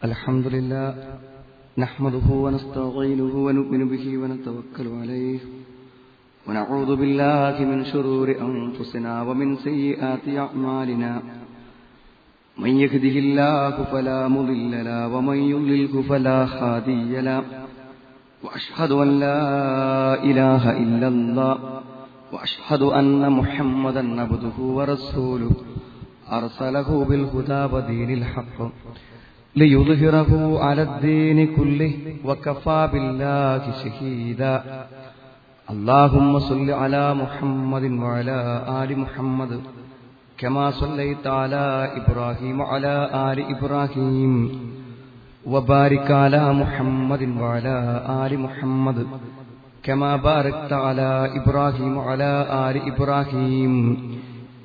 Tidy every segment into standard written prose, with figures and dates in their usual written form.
الحمد لله نحمده ونستعينه ونؤمن به ونتوكل عليه ونعوذ بالله من شرور أنفسنا ومن سيئات أعمالنا من يهده الله فلا مضل له ومن يضلله فلا هادي له وأشهد أن لا إله إلا الله وأشهد أن محمدا عبده ورسوله أرسله بالهدى ودين الحق ليظهره على الدين كله وكفى بالله شهيدا اللهم صل على محمد وعلى آل محمد كما صليت على إبراهيم وعلى آل إبراهيم وبارك على محمد وعلى آل محمد كما باركت على إبراهيم وعلى آل إبراهيم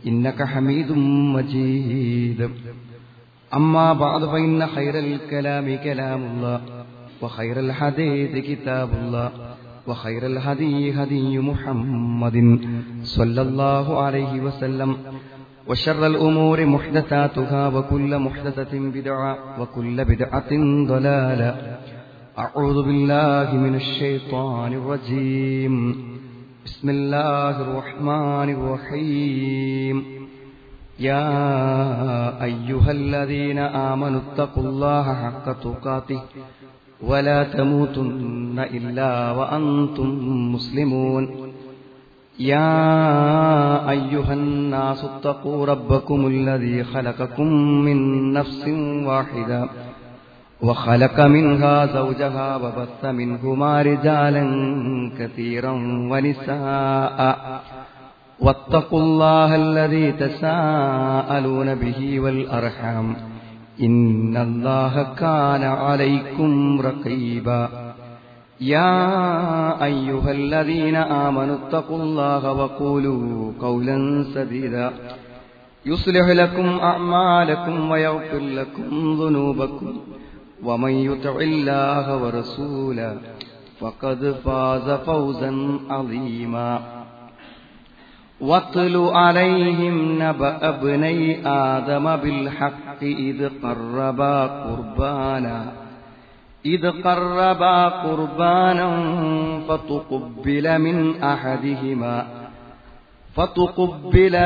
إنك حميد مجيد أما بعد فإن خير الكلام كلام الله وخير الحديث كتاب الله وخير الهدي هدي محمد صلى الله عليه وسلم وشر الأمور محدثاتها وكل محدثة بدعة وكل بدعة ضلالة أعوذ بالله من الشيطان الرجيم بسم الله الرحمن الرحيم يا أيها الذين آمنوا اتقوا الله حق تقاته ولا تموتن إلا وأنتم مسلمون يا أيها الناس اتقوا ربكم الذي خلقكم من نفس واحدة وخلق منها زوجها وبث منهما رجالا كثيرا ونساء واتقوا الله الذي تساءلون به والأرحام إن الله كان عليكم رقيبا يا أيها الذين آمنوا اتقوا الله وقولوا قولا سديدا يصلح لكم أعمالكم ويغفر لكم ذنوبكم ومن يطع الله ورسوله فقد فاز فوزا عظيما واتل عليهم نبأ ابني آدم بالحق إذ قربا قربانا فتقبل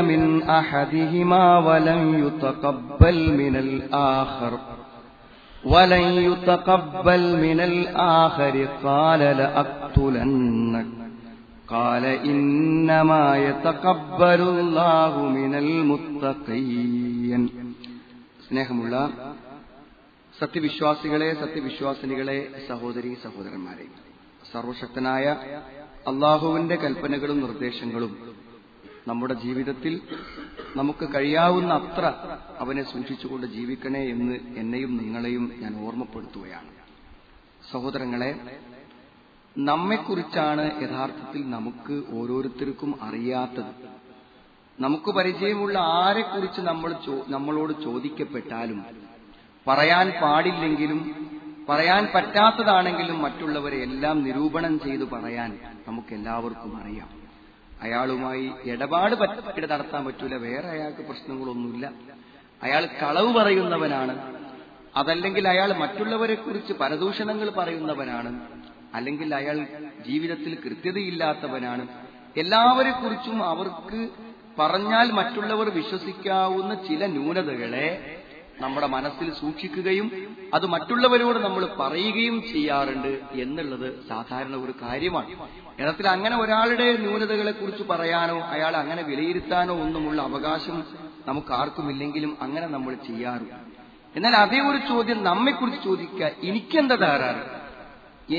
من أحدهما ولن يتقبل من الآخر قال لأقتلنك قال إنما يتقبل الله من المتقين. സ്നേഹമുള്ള സത്യവിശ്വാസികളെ, സത്യവിശ്വാസിനികളെ, സഹോദരീ സഹോദരന്മാരെ, സർവശക്തനായ അള്ളാഹുവിന്റെ കൽപ്പനകളും നിർദ്ദേശങ്ങളും നമ്മുടെ ജീവിതത്തിൽ നമുക്ക് കഴിയാവുന്ന അത്ര അവനെ സൂക്ഷിച്ചുകൊണ്ട് ജീവിക്കണേ എന്ന് എന്നെയും നിങ്ങളെയും ഞാൻ ഓർമ്മപ്പെടുത്തുകയാണ്. സഹോദരങ്ങളെ, നമ്മെക്കുറിച്ചാണ് യഥാർത്ഥത്തിൽ നമുക്ക് ഓരോരുത്തർക്കും അറിയാത്തത്. നമുക്ക് പരിചയമുള്ള ആരെക്കുറിച്ച് നമ്മളോട് ചോദിക്കപ്പെട്ടാലും പറയാൻ പാടില്ലെങ്കിലും പറയാൻ പറ്റാത്തതാണെങ്കിലും മറ്റുള്ളവരെ എല്ലാം നിരൂപണം ചെയ്തു പറയാൻ നമുക്കെല്ലാവർക്കും അറിയാം. അയാളുമായി ഇടപാട് നടത്താൻ പറ്റൂല, വേറെ അയാൾക്ക് പ്രശ്നങ്ങളൊന്നുമില്ല, അയാൾ കളവ് പറയുന്നവനാണ്, അതല്ലെങ്കിൽ അയാൾ മറ്റുള്ളവരെ കുറിച്ച് പരദൂഷണങ്ങൾ പറയുന്നവനാണ്, അല്ലെങ്കിൽ അയാൾ ജീവിതത്തിൽ കൃത്യതയില്ലാത്തവനാണ്. എല്ലാവരെ കുറിച്ചും അവർക്ക് പറഞ്ഞാൽ മറ്റുള്ളവർ വിശ്വസിക്കാവുന്ന ചില ന്യൂനതകളെ നമ്മുടെ മനസ്സിൽ സൂക്ഷിക്കുകയും അത് മറ്റുള്ളവരോട് നമ്മൾ പറയുകയും ചെയ്യാറുണ്ട് എന്നുള്ളത് സാധാരണ ഒരു കാര്യമാണ്. യഥാർത്ഥത്തിൽ അങ്ങനെ ഒരാളുടെ ന്യൂനതകളെ കുറിച്ച് പറയാനോ അയാൾ അങ്ങനെ വിലയിരുത്താനോ ഒന്നുമുള്ള അവകാശം നമുക്ക് ആർക്കുമില്ലെങ്കിലും അങ്ങനെ നമ്മൾ ചെയ്യാറുണ്ട്. എന്നാൽ അതേ ഒരു ചോദ്യം നമ്മെക്കുറിച്ച് ചോദിക്കുക, എനിക്കെന്താ തകരാറ്,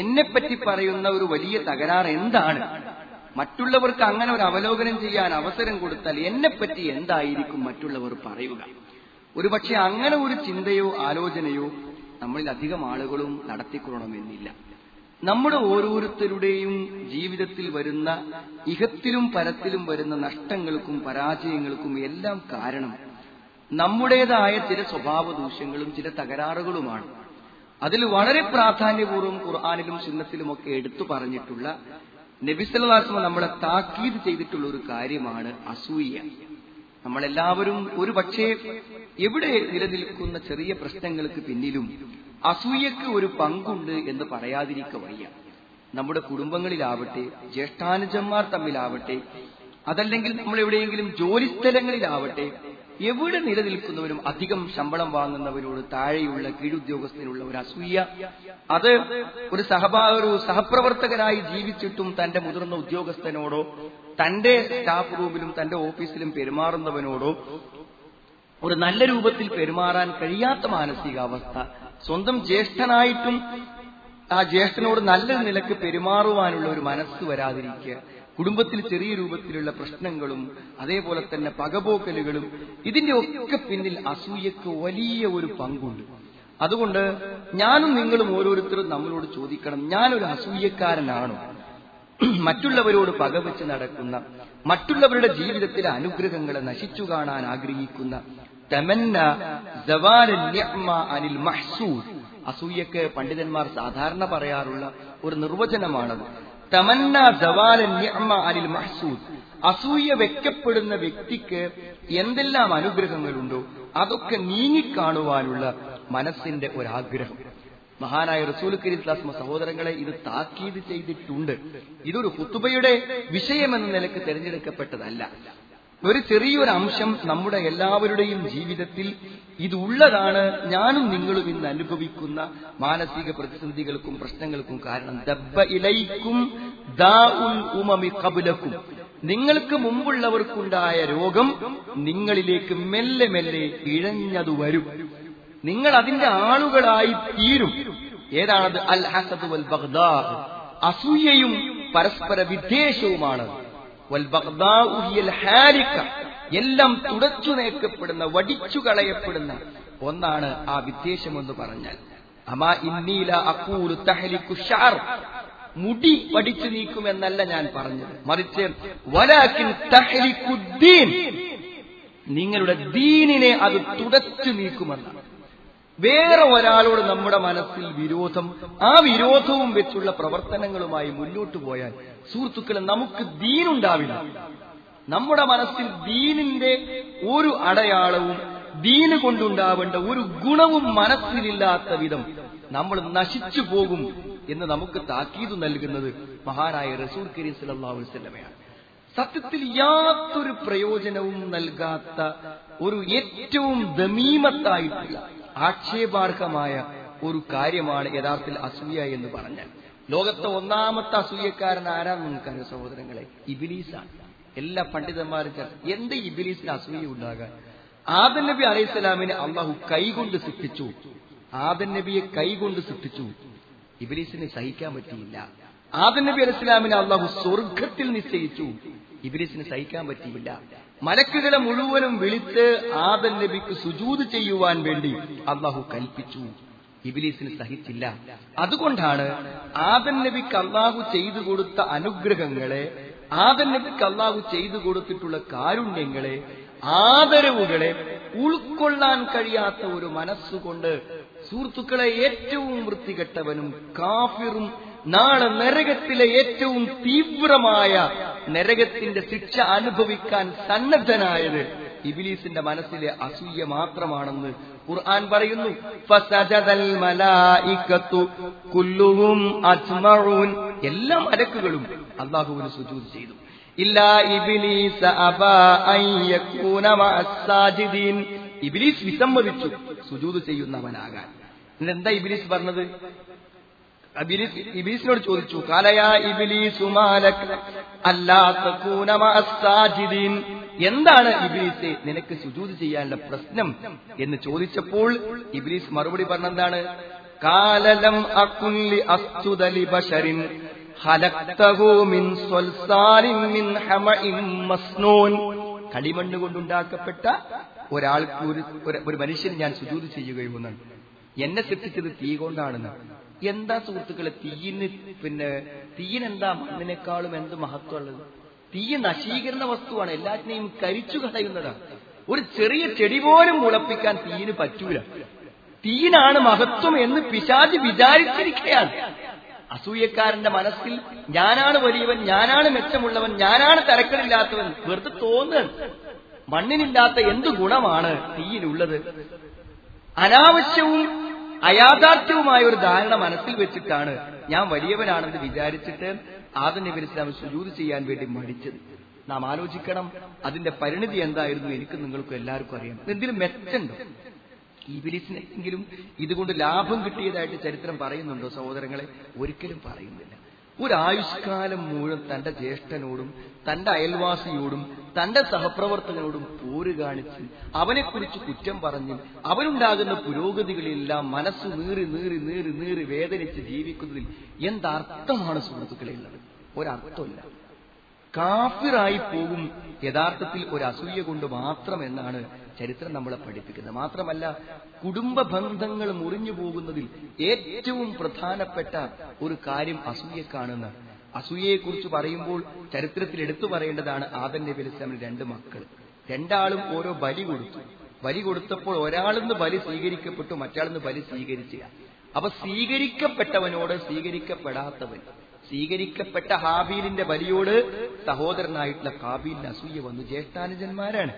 എന്നെപ്പറ്റി പറയുന്ന ഒരു വലിയ തകരാറ് എന്താണ്, മറ്റുള്ളവർക്ക് അങ്ങനെ ഒരു അവലോകനം ചെയ്യാൻ അവസരം കൊടുത്താൽ എന്നെപ്പറ്റി എന്തായിരിക്കും മറ്റുള്ളവർ പറയുക? ഒരുപക്ഷെ അങ്ങനെ ഒരു ചിന്തയോ ആലോചനയോ നമ്മളിൽ അധികം ആളുകളും നടത്തിക്കൊള്ളണമെന്നില്ല. നമ്മുടെ ഓരോരുത്തരുടെയും ജീവിതത്തിൽ വരുന്ന ഇഹത്തിലും പരത്തിലും വരുന്ന നഷ്ടങ്ങൾക്കും പരാജയങ്ങൾക്കും എല്ലാം കാരണം നമ്മുടേതായ ചില സ്വഭാവ ദൂഷ്യങ്ങളും ചില തകരാറുകളുമാണ്. അതിൽ വളരെ പ്രാധാന്യപൂർവ്വം ഖുർആനിലും സുന്നത്തിലുമൊക്കെ എടുത്തു പറഞ്ഞിട്ടുള്ള നബി സല്ലല്ലാഹു അലൈഹി വസല്ലം നമ്മളെ താക്കീത് ചെയ്തിട്ടുള്ള ഒരു കാര്യമാണ് അസൂയ. നമ്മളെല്ലാവരും ഒരു പക്ഷേ എവിടെ നിലനിൽക്കുന്ന ചെറിയ പ്രശ്നങ്ങൾക്ക് പിന്നിലും അസൂയക്ക് ഒരു പങ്കുണ്ട് എന്ന് പറയാതിരിക്കുക വയ്യ. നമ്മുടെ കുടുംബങ്ങളിലാവട്ടെ, ജ്യേഷ്ഠാനുജന്മാർ തമ്മിലാവട്ടെ, അതല്ലെങ്കിൽ നമ്മൾ എവിടെയെങ്കിലും ജോലിസ്ഥലങ്ങളിലാവട്ടെ, എവിടെ നിലനിൽക്കുന്നവരും അധികം ശമ്പളം വാങ്ങുന്നവരോട് താഴെയുള്ള കീഴുദ്യോഗസ്ഥനുള്ള ഒരു അസൂയ, അത് ഒരു സഹപ്രവർത്തകനായി ജീവിച്ചിട്ടും തന്റെ മുതിർന്ന ഉദ്യോഗസ്ഥനോടോ തന്റെ സ്റ്റാഫ് റൂമിലും തന്റെ ഓഫീസിലും പെരുമാറുന്നവനോടോ ഒരു നല്ല രൂപത്തിൽ പെരുമാറാൻ കഴിയാത്ത മാനസികാവസ്ഥ, സ്വന്തം ജ്യേഷ്ഠനായിട്ടും ആ ജ്യേഷ്ഠനോട് നല്ല നിലക്ക് പെരുമാറുവാനുള്ള ഒരു മനസ്സ് വരാതിരിക്കുക, കുടുംബത്തിൽ ചെറിയ രൂപത്തിലുള്ള പ്രശ്നങ്ങളും അതേപോലെ തന്നെ പകപോക്കലുകളും, ഇതിന്റെ ഒക്കെ പിന്നിൽ അസൂയക്ക് വലിയ ഒരു പങ്കുണ്ട്. അതുകൊണ്ട് ഞാനും നിങ്ങളും ഓരോരുത്തരും നമ്മളോട് ചോദിക്കണം, ഞാനൊരു അസൂയക്കാരനാണോ? മറ്റുള്ളവരോട് പകവെച്ച് നടക്കുന്ന, മറ്റുള്ളവരുടെ ജീവിതത്തിലെ അനുഗ്രഹങ്ങളെ നശിച്ചു കാണാൻ ആഗ്രഹിക്കുന്ന, തമന്ന സവാലൻ നിഅ്മ അനിൽ മഹ്സൂദ്, അസൂയക്ക് പണ്ഡിതന്മാർ സാധാരണ പറയാറുള്ള ഒരു നിർവചനമാണത്. തമന്ന സവാലൻ നിഅ്മ അനിൽ മഹ്സൂദ്, അസൂയ വെക്കപ്പെടുന്ന വ്യക്തിക്ക് എന്തെല്ലാം അനുഗ്രഹങ്ങളുണ്ടോ അതൊക്കെ നീങ്ങിക്കാണുവാനുള്ള മനസ്സിന്റെ ഒരാഗ്രഹം. മഹാനായ റസൂൽ കരീം സ്വല്ലല്ലാഹു അലൈഹി വസല്ലം സഹോദരങ്ങളെ ഇത് താക്കീത് ചെയ്തിട്ടുണ്ട്. ഇതൊരു ഖുതുബയുടെ വിഷയമെന്ന നിലക്ക് തിരഞ്ഞെടുക്കപ്പെട്ടതല്ല. ഒരു ചെറിയൊരു അംശം നമ്മുടെ എല്ലാവരുടെയും ജീവിതത്തിൽ ഇതുള്ളതാണ്. ഞാനും നിങ്ങളും ഇന്ന് അനുഭവിക്കുന്ന മാനസിക പ്രതിസന്ധികൾക്കും പ്രശ്നങ്ങൾക്കും കാരണം ദബ്ബ ഇലൈക്കും ദാഉൽ ഉമമി ഖബ്ലക്കും, നിങ്ങൾക്ക് മുമ്പുള്ളവർക്കുണ്ടായ രോഗം നിങ്ങളിലേക്ക് മെല്ലെ മെല്ലെ ഇഴഞ്ഞതു വരും, നിങ്ങൾ അതിന്റെ ആളുകളായി തീരും. ഏതാണത്? അൽ ഹസദ് വൽ ബഗ്ദാ, അസൂയയും പരസ്പര വിദ്വേഷവുമാണ്. വൽ ബഗ്ദാഉ ഹിയൽ ഹാലിക, എല്ലാം തുടച്ചു നീക്കപ്പെടുന്ന, വടിച്ചു കളയപ്പെടുന്ന ഒന്നാണ് ആ വിദ്വേഷമെന്ന് പറഞ്ഞാൽ. അമാ ഇന്നി ലാ അഖൂലു തഹ്ലികു ശഅർ, മുടി വടിച്ചു നീക്കുമെന്നല്ല ഞാൻ പറഞ്ഞത്, മറിച്ച് വലാകിൻ തഹ്ലികുദ്ദീൻ, നിങ്ങളുടെ ദീനിനെ അത് തുടച്ചു നീക്കുമെന്നാണ്. വേറെ ഒരാളോട് നമ്മുടെ മനസ്സിൽ വിരോധം, ആ വിരോധവും വെച്ചുള്ള പ്രവർത്തനങ്ങളുമായി മുന്നോട്ടു പോയാൽ സുഹൃത്തുക്കളെ നമുക്ക് ദീനുണ്ടാവില്ല. നമ്മുടെ മനസ്സിൽ ദീനിന്റെ ഒരു അടയാളവും ദീന് കൊണ്ടുണ്ടാവേണ്ട ഒരു ഗുണവും മനസ്സിലില്ലാത്ത വിധം നമ്മൾ നശിച്ചു പോകും എന്ന് നമുക്ക് താക്കീത് നൽകുന്നത് മഹാനായ റസൂൽ കരീം സ്വല്ലല്ലാഹു അലൈഹി വസല്ലമയാണ്. സത്യത്തിൽ യാതൊരു പ്രയോജനവും നൽകാത്ത ഒരു ഏറ്റവും ദമീമത്തായിട്ടുള്ള ആക്ഷേപാർഹമായ ഒരു കാര്യമാണ് യഥാർത്ഥത്തിൽ അസൂയ എന്ന് പറഞ്ഞാൽ. ലോകത്തെ ഒന്നാമത്തെ അസൂയക്കാരൻ ആരാന്ന് നിങ്ങൾക്കറിയാം സഹോദരങ്ങളെ? ഇബ്ലീസാണ്. എല്ലാ പണ്ഡിതന്മാരും എന്ത് ഇബ്ലീസിന് അസൂയ ഉണ്ടാകാൻ? ആദം നബി അലൈഹിസ്സലാമിനെ അള്ളാഹു കൈകൊണ്ട് സൃഷ്ടിച്ചു. ആദം നബിയെ കൈകൊണ്ട് സൃഷ്ടിച്ചു. ഇബ്ലീസിന് സഹിക്കാൻ പറ്റിയില്ല. ആദം നബി അലൈഹിസ്സലാമിനെ അള്ളാഹു സ്വർഗത്തിൽ നിശ്ചയിച്ചു. ഇബ്ലീസിന് സഹിക്കാൻ പറ്റിയില്ല. മലക്കുകളെ മുഴുവനും വിളിച്ച് ആദം നബിക്ക് സുജൂദ് ചെയ്യുവാൻ വേണ്ടി അള്ളാഹു കൽപ്പിച്ചു. ഇബ്ലീസിന് സഹിച്ചില്ല. അതുകൊണ്ടാണ് ആദം നബിക്ക് അള്ളാഹു ചെയ്തു കൊടുത്ത അനുഗ്രഹങ്ങളെ, ആദം നബിക്ക് അള്ളാഹു ചെയ്തു കൊടുത്തിട്ടുള്ള കാരുണ്യങ്ങളെ, ആദരവുകളെ ഉൾക്കൊള്ളാൻ കഴിയാത്ത ഒരു മനസ്സുകൊണ്ട് സുഹൃത്തുക്കളെ ഏറ്റവും വൃത്തികെട്ടവനും കാഫിറും നാളെ നരകത്തിലെ ഏറ്റവും തീവ്രമായ നരകത്തിന്റെ ശിക്ഷ അനുഭവിക്കാൻ സന്നദ്ധനായത് ഇബ്ലീസിന്റെ മനസ്സിലെ അസൂയ മാത്രമാണെന്ന് ഖുർആൻ പറയുന്നു. ഫസജദൽ മലായികത്തു കുല്ലുഹും അജ്മഊൻ, എല്ലാ മലക്കുകളും അല്ലാഹുവിന് സുജൂദ് ചെയ്തു. ഇല്ലാ ഇബ്ലീസ അബാ അൻ യകൂന മഅസ്സാജിദീൻ, ഇബ്ലീസ് വിസമ്മതിച്ചു സുജൂദ് ചെയ്യുന്നവനാകാൻ. എന്താ ഇബ്ലീസ് പറഞ്ഞത്? ഇബ്ലീസിനോട് ചോദിച്ചു, ഖാലയാ ഇബ്ലീസു മാലക അല്ലാ തകൂന മഅസ്സാജിദീൻ, എന്താണ് ഇബ്ലീസേ നിനക്ക് സുജൂദ് ചെയ്യാനുള്ള പ്രശ്നം എന്ന് ചോദിച്ചപ്പോൾ ഇബ്ലീസ് മറുപടി പറഞ്ഞെന്താണ്? ഖാലലം അകുൻ ലി അസ്ജുദ ലി ബശരിൻ ഖലഖ്തഹു മിൻ സ്വൽസാലിൻ മിൻ ഹമഇൻ മസ്നൂൻ, കളിമണ്ണ് കൊണ്ടുണ്ടാക്കപ്പെട്ട ഒരാൾക്ക് ഒരു മനുഷ്യന് ഞാൻ സുജൂദ് ചെയ്യുകയോ എന്നാണ്. എന്നെ സൃഷ്ടിച്ചത് തീ കൊണ്ടാണെന്ന്. എന്താ സുഹൃത്തുക്കളെ തീയിനെന്താ മണ്ണിനേക്കാളും എന്ത് മഹത്വമുള്ളത്? തീ നശീകരണ വസ്തുവാണ്, എല്ലാറ്റിനെയും കരിച്ചു കളയുന്നതാണ്. ഒരു ചെറിയ ചെടി പോലും മുളപ്പിക്കാൻ തീയിന് പറ്റൂല. തീയിനാണ് മഹത്വം എന്ന് പിശാച് വിചാരിച്ചിരിക്കുകയാണ്. അസൂയക്കാരന്റെ മനസ്സിൽ ഞാനാണ് വലിയവൻ, ഞാനാണ് മെച്ചമുള്ളവൻ, ഞാനാണ് തരക്കടില്ലാത്തവൻ വെറുതെ തോന്നുക. മണ്ണിനില്ലാത്ത എന്ത് ഗുണമാണ് തീയിനുള്ളത്? അനാവശ്യവും അയാഥാർത്ഥ്യവുമായ ഒരു ധാരണ മനസ്സിൽ വെച്ചിട്ടാണ് ഞാൻ വലിയവനാണെന്ന് വിചാരിച്ചിട്ട് ആദം നബി അലൈഹി സ്വലാം സുജൂദ് ചെയ്യാൻ വേണ്ടി മടിച്ചത്. നാം ആലോചിക്കണം അതിന്റെ പരിണിതി എന്തായിരുന്നു. എനിക്ക് നിങ്ങൾക്കും എല്ലാവർക്കും അറിയാം. എന്തെങ്കിലും മെച്ചുണ്ടോ? ഇബ്ലീസിനെങ്കിലും ഇതുകൊണ്ട് ലാഭം കിട്ടിയതായിട്ട് ചരിത്രം പറയുന്നുണ്ടോ സഹോദരങ്ങളെ? ഒരിക്കലും പറയുന്നില്ല. ഒരായുഷ്കാലം മുഴുവൻ തന്റെ ജ്യേഷ്ഠനോടും തന്റെ അയൽവാസിയോടും തന്റെ സഹപ്രവർത്തകനോടും പോര് കാണിച്ച് അവനെക്കുറിച്ച് കുറ്റം പറഞ്ഞ് അവനുണ്ടാകുന്ന പുരോഗതികളെല്ലാം മനസ്സ് നീറി നീറി നീറി നീറി വേദനിച്ച് ജീവിക്കുന്നതിൽ എന്തർത്ഥമാണ് സുഹൃത്തുക്കളെ ഉള്ളത്? ഒരർത്ഥമില്ല. കാഫിറായി പോകും യഥാർത്ഥത്തിൽ ഒരു അസൂയ കൊണ്ട് മാത്രം എന്നാണ് ചരിത്രം നമ്മളെ പഠിപ്പിക്കുന്നത്. മാത്രമല്ല, കുടുംബ ബന്ധങ്ങൾ മുറിഞ്ഞു പോകുന്നതിൽ ഏറ്റവും പ്രധാനപ്പെട്ട ഒരു കാര്യം അസൂയക്കാണെന്ന്. അസൂയയെക്കുറിച്ച് പറയുമ്പോൾ ചരിത്രത്തിൽ എടുത്തു പറയേണ്ടതാണ് ആദം നബി അലൈഹി സ്വലാമിന് 2 മക്കൾ. 2 ആളും ഓരോ ബലി കൊടുത്തു. ബലി കൊടുത്തപ്പോൾ ഒരാളിന്ന് ബലി സ്വീകരിക്കപ്പെട്ടു, മറ്റാളിന്ന് ബലി സ്വീകരിച്ചില്ല. അപ്പൊ സ്വീകരിക്കപ്പെട്ടവനോട് സ്വീകരിക്കപ്പെടാത്തവൻ, സ്വീകരിക്കപ്പെട്ട ഹാബീലിന്റെ ബലിയോട് സഹോദരനായിട്ടുള്ള കാബീലിന് അസൂയ വന്നു. ജ്യേഷ്ഠാനുജന്മാരാണ്.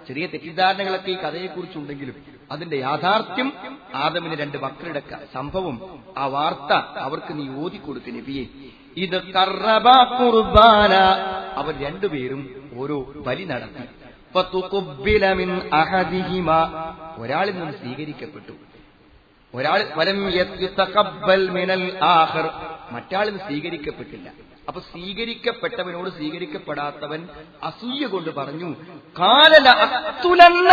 ചെറിയ തെറ്റിദ്ധാരണകളൊക്കെ ഈ കഥയെക്കുറിച്ചുണ്ടെങ്കിലും അതിന്റെ യാഥാർത്ഥ്യം ആദമിന് 2 മക്കളുടെ സംഭവം, ആ വാർത്ത അവർക്ക് നീ ഓതിക്കൊടുക്ക് നബിയെ. ഇത് ഖറബ ഖുർബാന. അവർ 2 പേരും ഓരോ ബലി നടത്തി. ഫതുഖബ്ബില മിൻ അഹദിഹിമാ. ഒരാളിൽ നിന്ന് സ്വീകരിക്കപ്പെട്ടു, ഒരാൾ വലം യതഖബ്ബൽ മിനൽ ആഖർ. മറ്റാളിൽ നിന്ന് സ്വീകരിക്കപ്പെട്ടില്ല. അപ്പൊ സ്വീകരിക്കപ്പെട്ടവനോട് സ്വീകരിക്കപ്പെടാത്തവൻ അസൂയ കൊണ്ട് പറഞ്ഞു, ഖാലല അഖ്തുലന്ന,